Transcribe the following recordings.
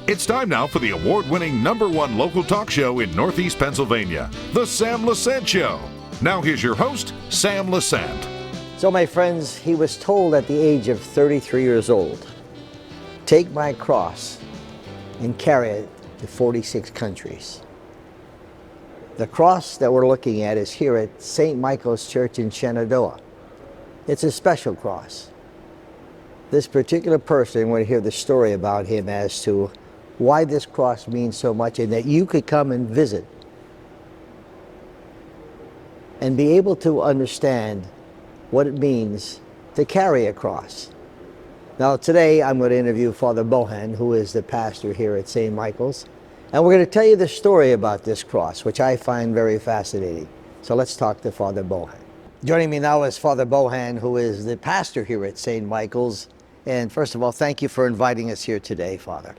It's time now for the award-winning #1 local talk show in Northeast Pennsylvania, The Sam Lesante Show. Now here's your host, Sam Lesante. So my friends, he was told at the age of 33 years old, take my cross and carry it to 46 countries. The cross that we're looking at is here at St. Michael's Church in Shenandoah. It's a special cross. This particular person, we're going to hear the story about him as to why this cross means so much, and that you could come and visit and be able to understand what it means to carry a cross. Now today I'm going to interview Father Bohdan, who is the pastor here at St. Michael's, and we're going to tell you the story about this cross, which I find very fascinating. So let's talk to Father Bohdan. Joining me now is Father Bohdan, who is the pastor here at St. Michael's. And first of all, thank you for inviting us here today, Father.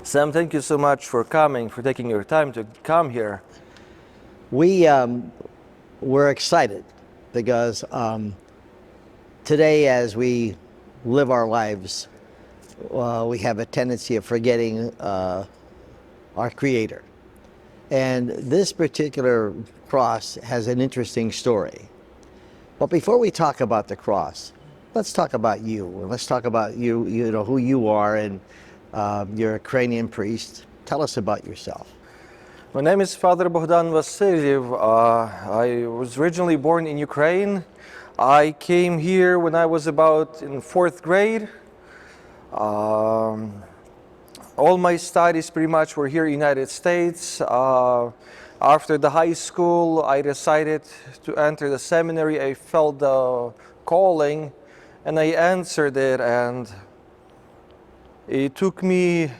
Sam, thank you so much for coming, for taking your time to come here. We're excited because today, as we live our lives, we have a tendency of forgetting our Creator. And this particular cross has an interesting story. But before we talk about the cross, let's talk about you. Let's talk about you know, who you are, and you're a Ukrainian priest. Tell us about yourself. My name is Father Bohdan Vasyliv. I was originally born in Ukraine. I came here when I was about in 4th grade. All my studies pretty much were here in the United States. After the high school, I decided to enter the seminary. I felt the calling, and I answered it, and it took me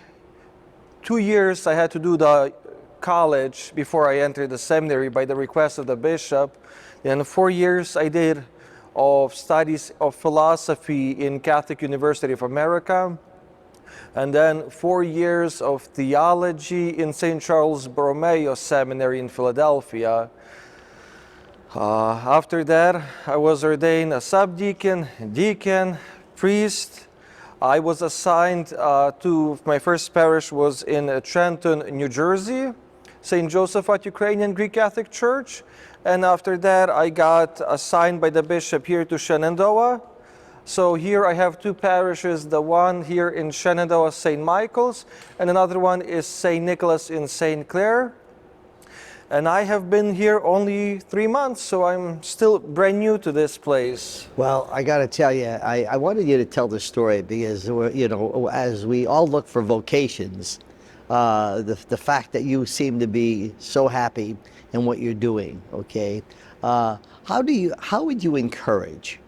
2 years. I had to do the college before I entered the seminary by the request of the bishop. And 4 years I did of studies of philosophy in Catholic University of America. And then 4 years of theology in St. Charles Borromeo Seminary in Philadelphia. After that, I was ordained a subdeacon, deacon, priest. I was assigned to, my first parish was in Trenton, New Jersey, St. Josephat Ukrainian Greek Catholic Church. And after that, I got assigned by the bishop here to Shenandoah. So here I have 2 parishes, the one here in Shenandoah, St. Michael's, and another one is St. Nicholas in St. Clair. And I have been here only 3 months, so I'm still brand new to this place. Well, I got to tell you, I wanted you to tell the story because, you know, as we all look for vocations, the fact that you seem to be so happy in what you're doing, okay? How would you encourage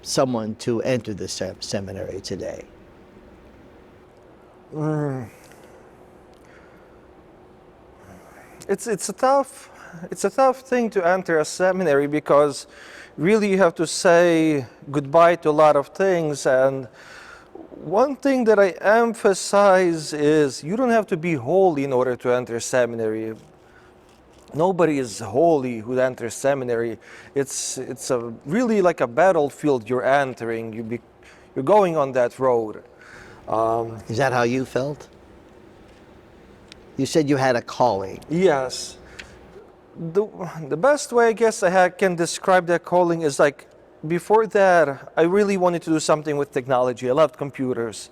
someone to enter the seminary today? It's a tough thing to enter a seminary, because really you have to say goodbye to a lot of things. And one thing that I emphasize is you don't have to be holy in order to enter seminary. Nobody is holy who enters seminary. It's really like a battlefield you're entering. You're going on that road. Is that how you felt? You said you had a calling. Yes. The best way I guess can describe that calling is like, before that, I really wanted to do something with technology. I loved computers.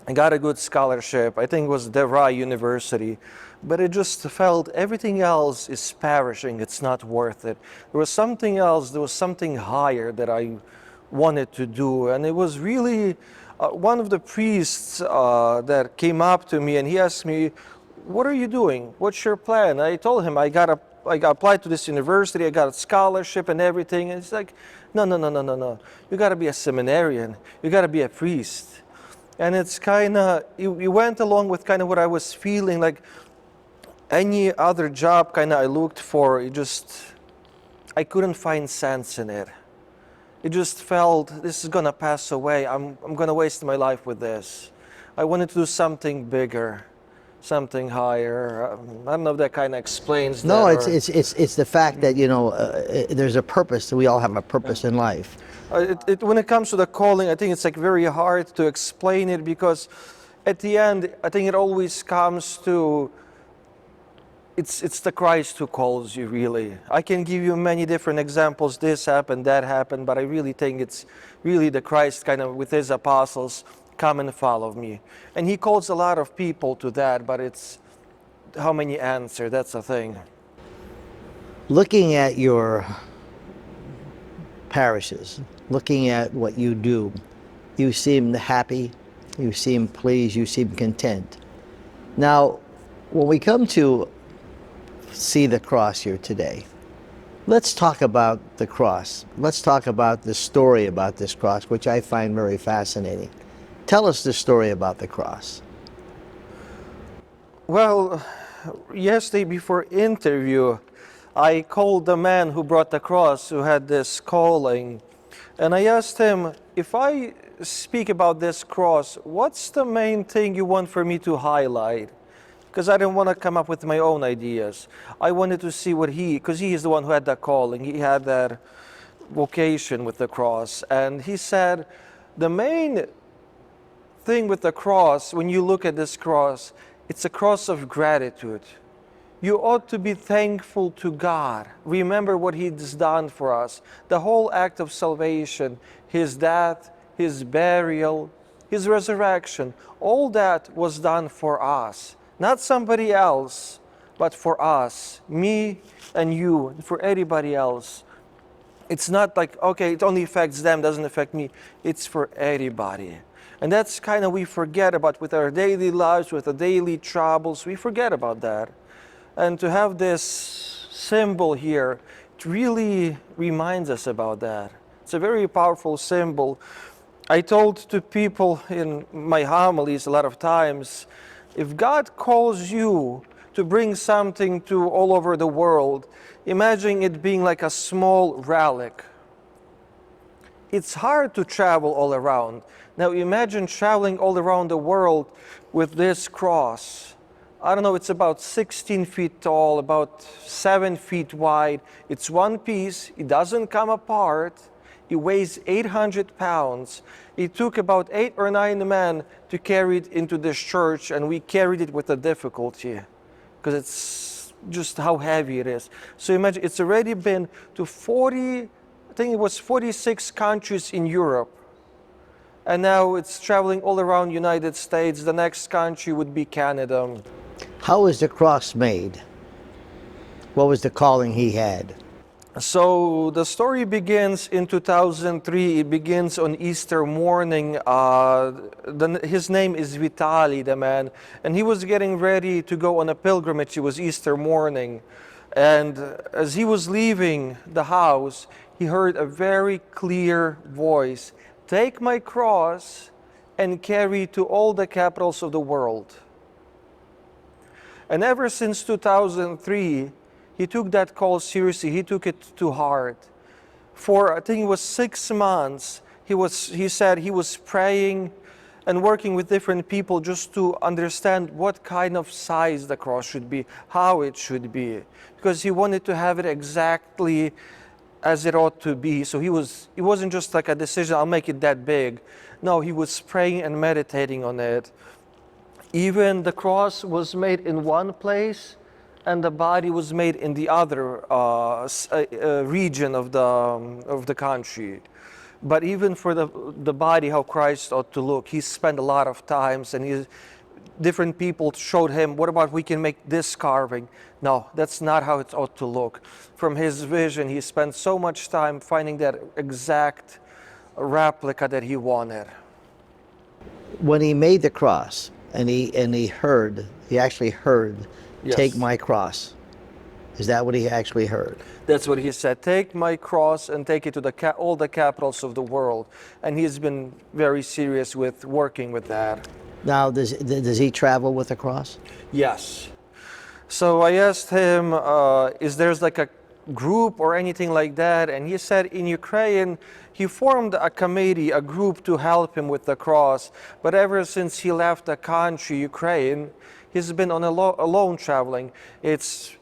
I got a good scholarship. I think it was DeVry University. But it just felt everything else is perishing. It's not worth it. There was something else. There was something higher that I wanted to do. And it was really one of the priests that came up to me and he asked me, "What are you doing? What's your plan?" I told him I got applied to this university. I got a scholarship and everything. And it's like, no. You got to be a seminarian. You got to be a priest. And it's kind of, you went along with kind of what I was feeling, like any other job kind of I looked for, I couldn't find sense in it. It just felt, this is going to pass away. I'm going to waste my life with this. I wanted to do something bigger, something higher. I don't know if that kind of explains that. No, or- it's the fact that, you know, there's a purpose. We all have a purpose in life. When it comes to the calling, I think it's like very hard to explain it, because at the end, I think it always comes to it's the Christ who calls you, really. I can give you many different examples. This happened, that happened, but I really think it's really the Christ kind of with his apostles, come and follow me. And he calls a lot of people to that, but it's how many answer, that's the thing. Looking at your parishes, looking at what you do, you seem happy, you seem pleased, you seem content. Now, when we come to see the cross here today, let's talk about the cross. Let's talk about the story about this cross, which I find very fascinating. Tell us the story about the cross. Well, yesterday before interview, I called the man who brought the cross, who had this calling, and I asked him, if I speak about this cross, what's the main thing you want for me to highlight? Because I didn't want to come up with my own ideas. I wanted to see what because he is the one who had that calling. He had that vocation with the cross. And he said, the main thing with the cross, when you look at this cross, it's a cross of gratitude. You ought to be thankful to God. Remember what He's done for us. The whole act of salvation, His death, His burial, His resurrection, all that was done for us. Not somebody else, but for us, me and you, and for anybody else. It's not like, okay, it only affects them, doesn't affect me. It's for everybody. And that's kind of we forget about with our daily lives, with the daily troubles, we forget about that. And to have this symbol here, it really reminds us about that. It's a very powerful symbol. I told to people in my homilies a lot of times, if God calls you to bring something to all over the world, imagine it being like a small relic. It's hard to travel all around. Now imagine traveling all around the world with this cross. I don't know, it's about 16 feet tall, about 7 feet wide. It's one piece, it doesn't come apart. It weighs 800 pounds. It took about 8 or 9 men to carry it into this church, and we carried it with a difficulty because it's just how heavy it is. So imagine, it's already been to 40, I think it was 46 countries in Europe. And now it's traveling all around the United States. The next country would be Canada. How is the cross made? What was the calling he had? So the story begins in 2003. It begins on Easter morning. His name is Vitaly, the man, and he was getting ready to go on a pilgrimage. It was Easter morning, and as he was leaving the house, he heard a very clear voice, "Take my cross and carry to all the capitals of the world." And ever since 2003, he took that call seriously. He took it to heart. For I think it was 6 months, he said he was praying and working with different people just to understand what kind of size the cross should be, how it should be, because he wanted to have it exactly as it ought to be. So it wasn't just like a decision, I'll make it that big. No, he was praying and meditating on it. Even the cross was made in one place, and the body was made in the other region of the country. But even for the body, how Christ ought to look, he spent a lot of times, and different people showed him, what about we can make this carving? No, that's not how it ought to look. From his vision, he spent so much time finding that exact replica that he wanted. When he made the cross, and he actually heard, Yes. "Take my cross." Is that what he actually heard? That's what he said. Take my cross and take it to all the capitals of the world. And he's been very serious with working with that. Now, does he travel with the cross? Yes. So I asked him, is there's like a group or anything like that? And he said in Ukraine, he formed a committee, a group to help him with the cross. But ever since he left the country, Ukraine, He's been on alone traveling. He's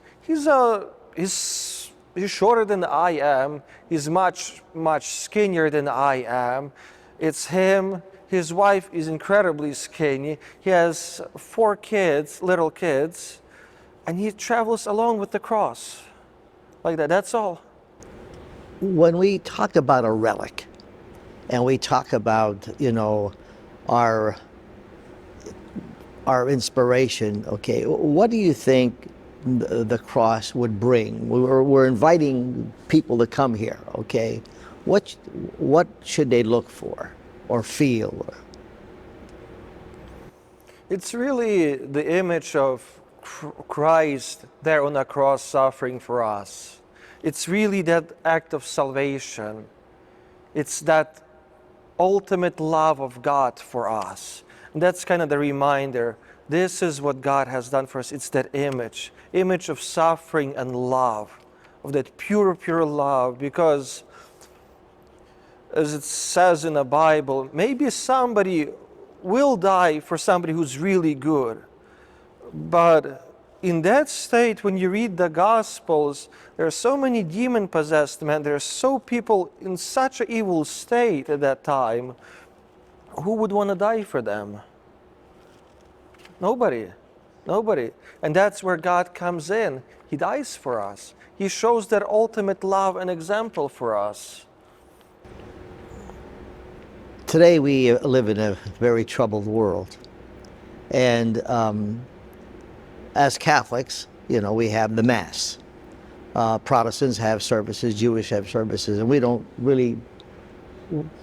shorter than I am. He's much skinnier than I am. It's him. His wife is incredibly skinny. He has 4 kids, little kids, and he travels alone with the cross like that. That's all. When we talk about a relic, and we talk about, you know, our inspiration, okay, what do you think the cross would bring? We're inviting people to come here, okay? What should they look for or feel? It's really the image of Christ there on the cross suffering for us. It's really that act of salvation. It's that ultimate love of God for us. And that's kind of the reminder. This is what God has done for us. It's that image of suffering and love, of that pure love. Because as it says in the Bible, maybe somebody will die for somebody who's really good. But in that state, when you read the Gospels, there are so many demon-possessed men. There are so people in such an evil state at that time. Who would want to die for them? Nobody. And that's where God comes in. He dies for us. He shows that ultimate love and example for us. Today we live in a very troubled world. And as Catholics, you know, we have the Mass. Protestants have services, Jewish have services, and we don't really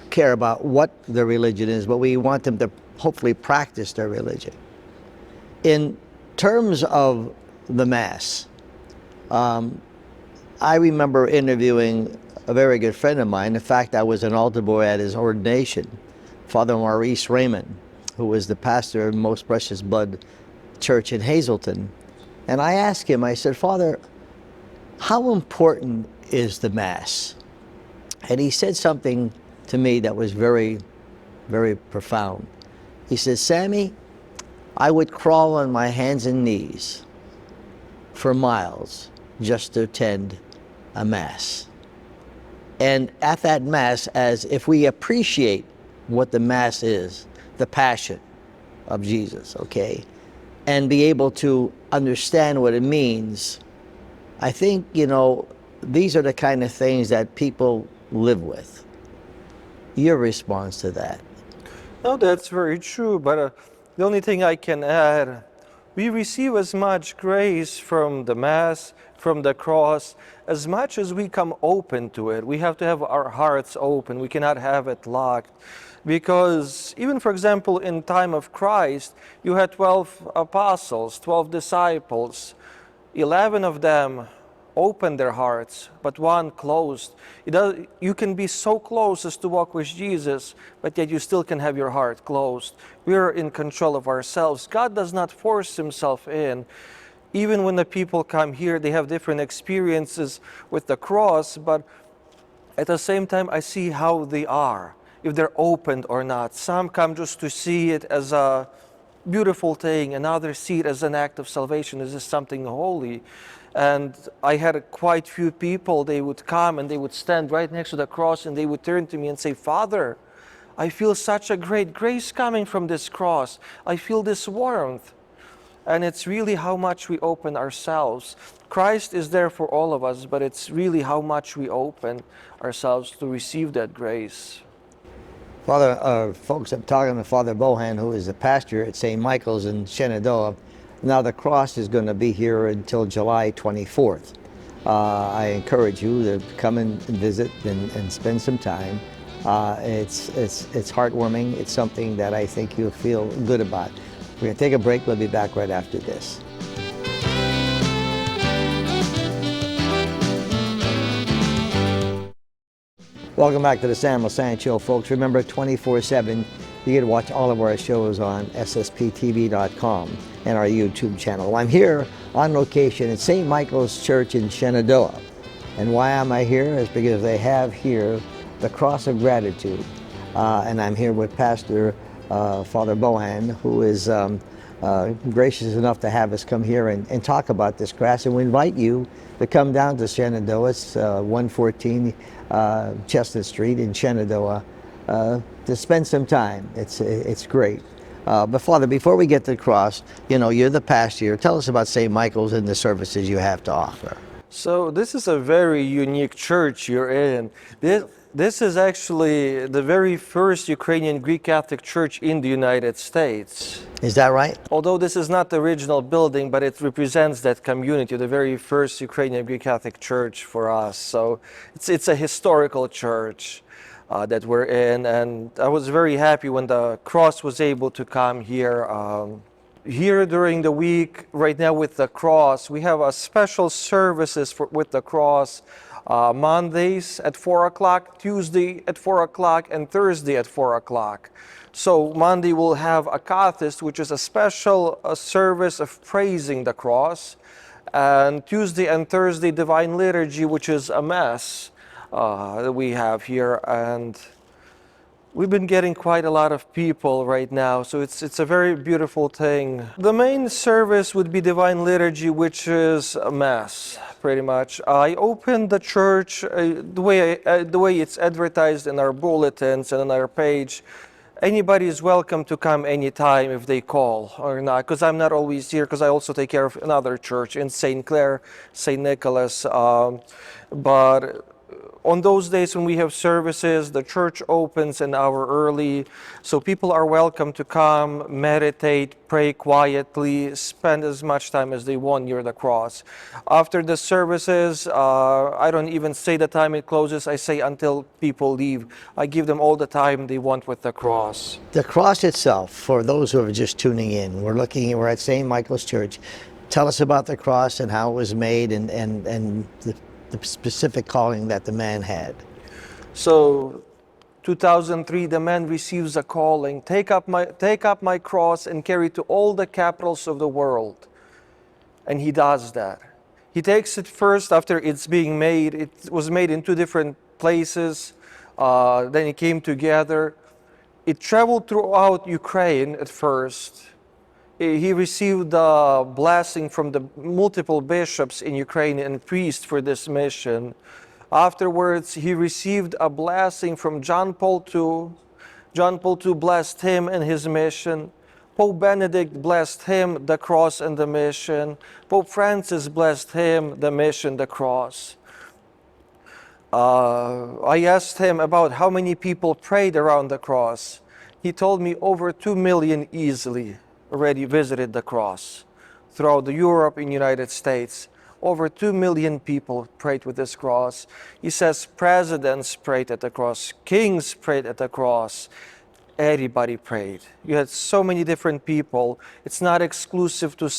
care about what their religion is, but we want them to hopefully practice their religion. In terms of the Mass, I remember interviewing a very good friend of mine. In fact, I was an altar boy at his ordination, Father Maurice Raymond, who was the pastor of Most Precious Blood Church in Hazleton. And I asked him, I said, Father, how important is the Mass? And he said something to me that was very, very profound. He said, Sammy, I would crawl on my hands and knees for miles just to attend a Mass. And at that Mass, as if we appreciate what the Mass is, the passion of Jesus, okay, and be able to understand what it means, I think, you know, these are the kind of things that people live with. Your response to that? No, that's very true, but the only thing I can add, we receive as much grace from the Mass, from the cross, as much as we come open to it. We have to have our hearts open. We cannot have it locked. Because even, for example, in time of Christ, you had 12 apostles, 12 disciples. 11 of them opened their hearts, but 1 closed. You can be so close as to walk with Jesus, but yet you still can have your heart closed. We are in control of ourselves. God does not force himself in. Even when the people come here, they have different experiences with the cross, but at the same time, I see how they are, if they're opened or not. Some come just to see it as a beautiful thing, and others see it as an act of salvation. This is something holy. And I had quite few people, they would come and they would stand right next to the cross and they would turn to me and say, Father, I feel such a great grace coming from this cross. I feel this warmth. And it's really how much we open ourselves. Christ is there for all of us, but it's really how much we open ourselves to receive that grace. Father, folks, I'm talking to Father Bohdan, who is the pastor at St. Michael's in Shenandoah. Now the cross is going to be here until July 24th. I encourage you to come and visit and spend some time. It's heartwarming. It's something that I think you'll feel good about. We're going to take a break. We'll be back right after this. Welcome back to the Sam Lesante Show, folks. Remember, 24/7, you can watch all of our shows on ssptv.com and our YouTube channel. I'm here on location at St. Michael's Church in Shenandoah. And why am I here? Is because they have here the Cross of Gratitude. And I'm here with Pastor Father Bohdan, who is gracious enough to have us come here and talk about this cross. And we invite you to come down to Shenandoah. It's 114 Chestnut Street in Shenandoah to spend some time. It's great. But Father, before we get to the cross, you know, you're the pastor here. Tell us about St. Michael's and the services you have to offer. So this is a very unique church you're in. This is actually the very first Ukrainian Greek Catholic church in the United States. Is that right? Although this is not the original building, but it represents that community, the very first Ukrainian Greek Catholic church for us. So it's a historical church that we're in, and I was very happy when the cross was able to come here. Here during the week, right now with the cross, we have a special services with the cross. Mondays at 4 o'clock, Tuesday at 4 o'clock, and Thursday at 4 o'clock. So Monday we'll have a Cathist, which is a special service of praising the cross. And Tuesday and Thursday, Divine Liturgy, which is a Mass that we have here. And we've been getting quite a lot of people right now, so it's a very beautiful thing. The main service would be Divine Liturgy, which is a Mass, pretty much. I opened the church the way it's advertised in our bulletins and on our page. Anybody is welcome to come anytime if they call or not, because I'm not always here, because I also take care of another church in St. Clair, St. Nicholas. But on those days when we have services, the church opens an hour early, so people are welcome to come, meditate, pray quietly, spend as much time as they want near the cross. After the services, I don't even say the time it closes, I say until people leave. I give them all the time they want with the cross. The cross itself, for those who are just tuning in, we're at St. Michael's Church. Tell us about the cross and how it was made and the specific calling that the man had. So 2003, the man receives a calling, take up my cross and carry it to all the capitals of the world. And he does that. He takes it first after it's being made. It was made in 2 different places. Then it came together. It traveled throughout Ukraine at first. He received the blessing from the multiple bishops in Ukraine and priests for this mission. Afterwards, he received a blessing from John Paul II. John Paul II blessed him and his mission. Pope Benedict blessed him, the cross and the mission. Pope Francis blessed him, the mission, the cross. I asked him about how many people prayed around the cross. He told me over 2 million easily already visited the cross. Throughout Europe and United States, over 2 million people prayed with this cross. He says presidents prayed at the cross, kings prayed at the cross, everybody prayed. You had so many different people. It's not exclusive to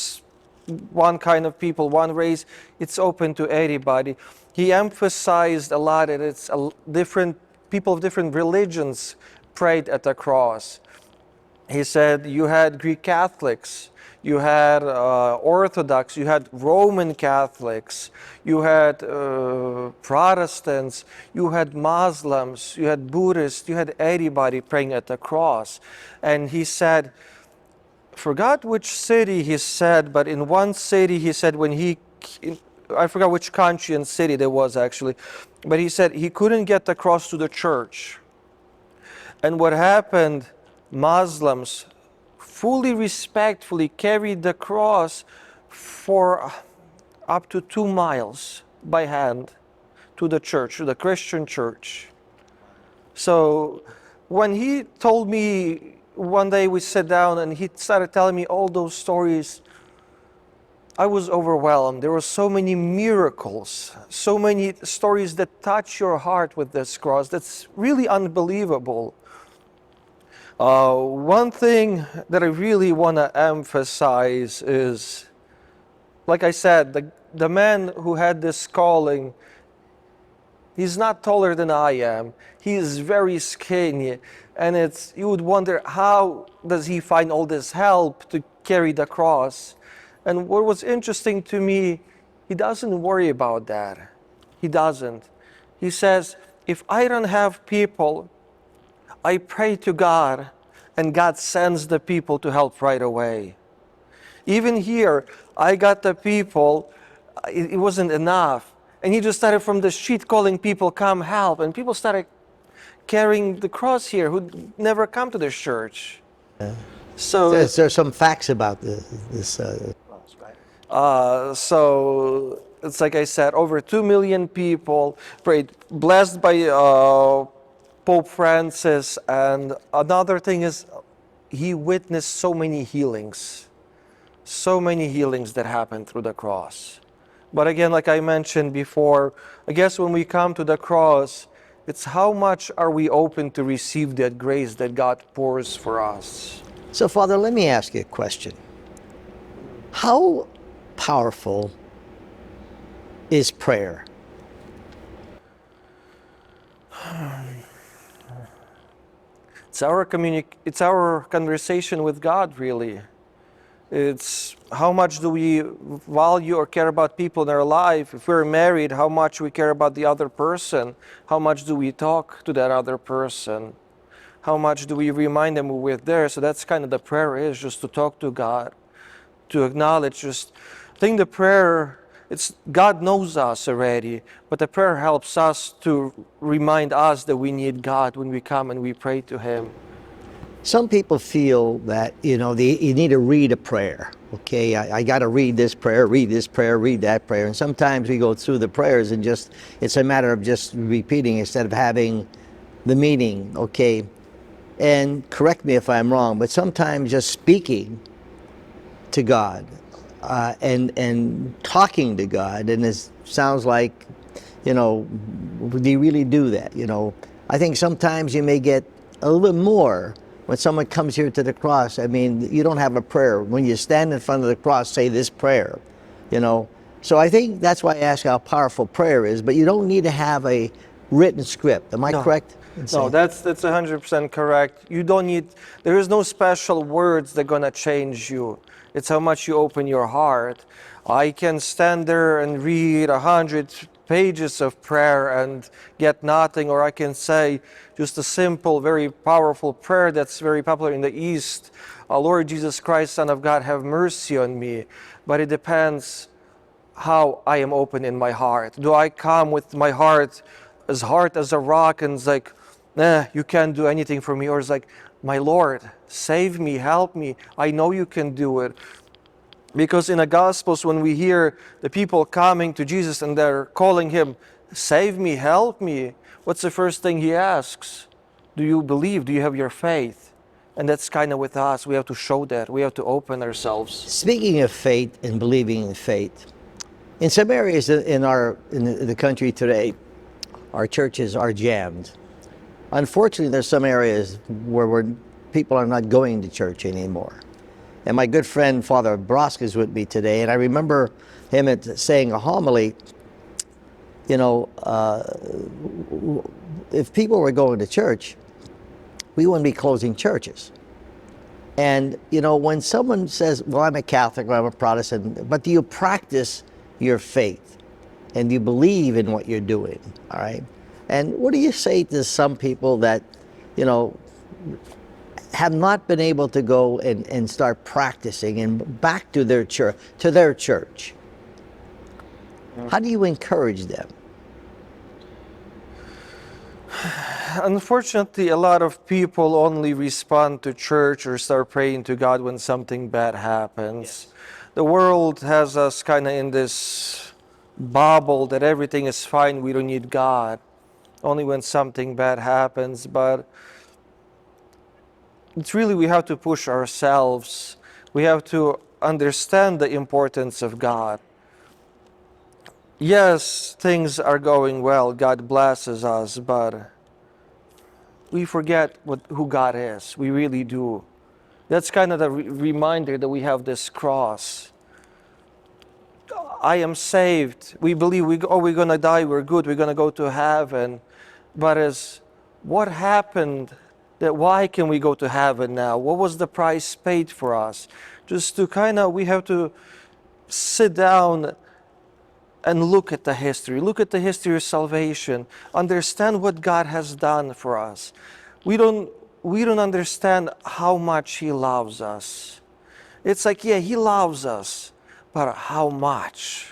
one kind of people, one race. It's open to everybody. He emphasized a lot that it's different people of different religions prayed at the cross. He said you had Greek Catholics, you had Orthodox, you had Roman Catholics, you had Protestants, you had Muslims, you had Buddhists, you had everybody praying at the cross. And he said, forgot which city he said, but in one city he said I forgot which country and city there was actually, but he said he couldn't get the cross to the church. And what happened, Muslims fully respectfully carried the cross for up to 2 miles by hand to the church, to the Christian church. So when he told me, one day we sat down and he started telling me all those stories, I was overwhelmed. There were so many miracles, so many stories that touch your heart with this cross. That's really unbelievable. One thing that I really want to emphasize is, like I said, the man who had this calling, he's not taller than I am. He is very skinny. And you would wonder, how does he find all this help to carry the cross? And what was interesting to me, he doesn't worry about that. He doesn't. He says, if I don't have people, I pray to God, and God sends the people to help right away. Even here, I got the people, it wasn't enough. And he just started from the street calling people, come help. And people started carrying the cross here who'd never come to this church. So There's some facts about this cross, right? so it's like I said, over 2 million people prayed, blessed by Pope Francis. And another thing is, he witnessed so many healings that happened through the cross. But again, like I mentioned before, I guess when we come to the cross, it's how much are we open to receive that grace that God pours for us. So, Father, let me ask you a question. How powerful is prayer? It's our conversation with God, really. It's how much do we value or care about people in our life. If we're married, how much we care about the other person. How much do we talk to that other person? How much do we remind them we're there? So that's kind of the prayer is, just to talk to God, to acknowledge. I think the prayer, it's God knows us already, but the prayer helps us to remind us that we need God when we come and we pray to Him. Some people feel that, you need to read a prayer. Okay, I got to read this prayer, read that prayer. And sometimes we go through the prayers and it's a matter of just repeating instead of having the meaning, okay? And correct me if I'm wrong, but sometimes just speaking to God and talking to God, and it sounds like, do you really do that? I think sometimes you may get a little bit more when someone comes here to the cross. I mean, you don't have a prayer. When you stand in front of the cross, say this prayer, So I think that's why I ask how powerful prayer is, but you don't need to have a written script. Am I correct? No, that's 100% correct. You don't need, there is no special words that are gonna change you. It's how much you open your heart. I can stand there and read 100 pages of prayer and get nothing, or I can say just a simple, very powerful prayer that's very popular in the East. Lord Jesus Christ, Son of God, have mercy on me. But it depends how I am open in my heart. Do I come with my heart as hard as a rock and it's like, you can't do anything for me? Or it's like, my Lord, save me, help me. I know you can do it. Because in the Gospels, when we hear the people coming to Jesus and they're calling Him, save me, help me, what's the first thing He asks? Do you believe? Do you have your faith? And that's kind of with us. We have to show that. We have to open ourselves. Speaking of faith and believing in faith, in some areas in the country today, our churches are jammed. Unfortunately, there's some areas where people are not going to church anymore. And my good friend, Father Brosk, is with me today, and I remember him saying a homily, if people were going to church, we wouldn't be closing churches. And, when someone says, well, I'm a Catholic or I'm a Protestant, but do you practice your faith? And do you believe in what you're doing, all right? And what do you say to some people that, have not been able to go and start practicing and back to their church? How do you encourage them? Unfortunately, a lot of people only respond to church or start praying to God when something bad happens. The world has us kind of in this bubble that everything is fine, we don't need God, only when something bad happens. But it's really, we have to push ourselves. We have to understand the importance of God. Yes, things are going well, God blesses us, but we forget who God is. We really do. That's kind of the reminder that we have this cross. I am saved. We believe we're going to die, we're good, we're going to go to heaven. But what happened? Why can we go to heaven now? What was the price paid for us? Just to we have to sit down and look at the history of salvation, understand what God has done for us. We don't understand how much He loves us. It's like, yeah, he loves us, but how much?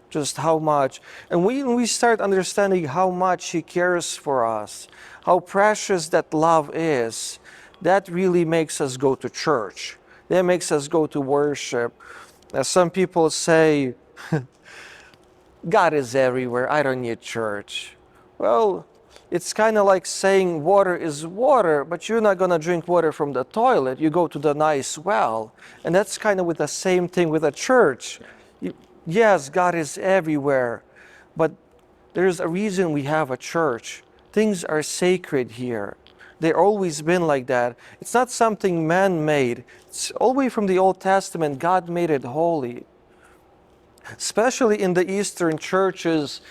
Just how much? And when we start understanding how much he cares for us, how precious that love is, that really makes us go to church. That makes us go to worship. As some people say, God is everywhere, I don't need church. Well, it's kind of like saying water is water, but you're not going to drink water from the toilet. You go to the nice well. And that's kind of with the same thing with a church. Yes, God is everywhere, but there's a reason we have a church. Things are sacred here. They've always been like that. It's not something man-made. It's all the way from the Old Testament. God made it holy. Especially in the Eastern churches,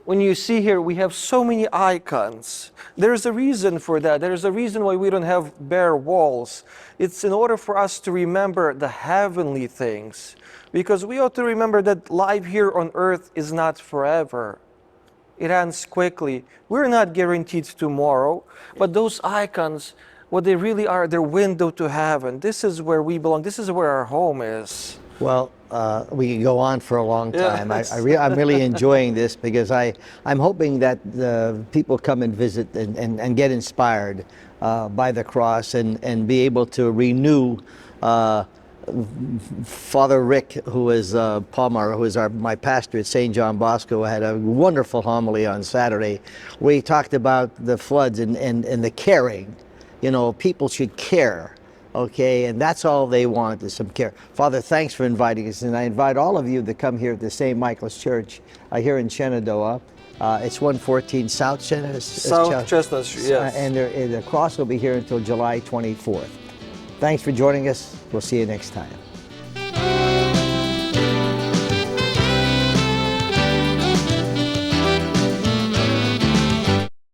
when you see here, we have so many icons. There's a reason for that. There's a reason why we don't have bare walls. It's in order for us to remember the heavenly things. Because we ought to remember that life here on earth is not forever. It ends quickly. We're not guaranteed tomorrow, but those icons, what they really are, they're window to heaven. This is where we belong. This is where our home is. Well, we can go on for a long time. Yes. I'm really enjoying this because I'm hoping that the people come and visit and get inspired by the cross and be able to renew. Father Rick, who is Palmer, who is my pastor at St. John Bosco, had a wonderful homily on Saturday where he talked about the floods and the caring. You know, people should care. Okay, and that's all they want is some care. Father, thanks for inviting us, and I invite all of you to come here at the St. Michael's Church here in Shenandoah. It's 114 South Shenandoah. South Chestnut Street, yes. And the cross will be here until July 24th. Thanks for joining us. We'll see you next time.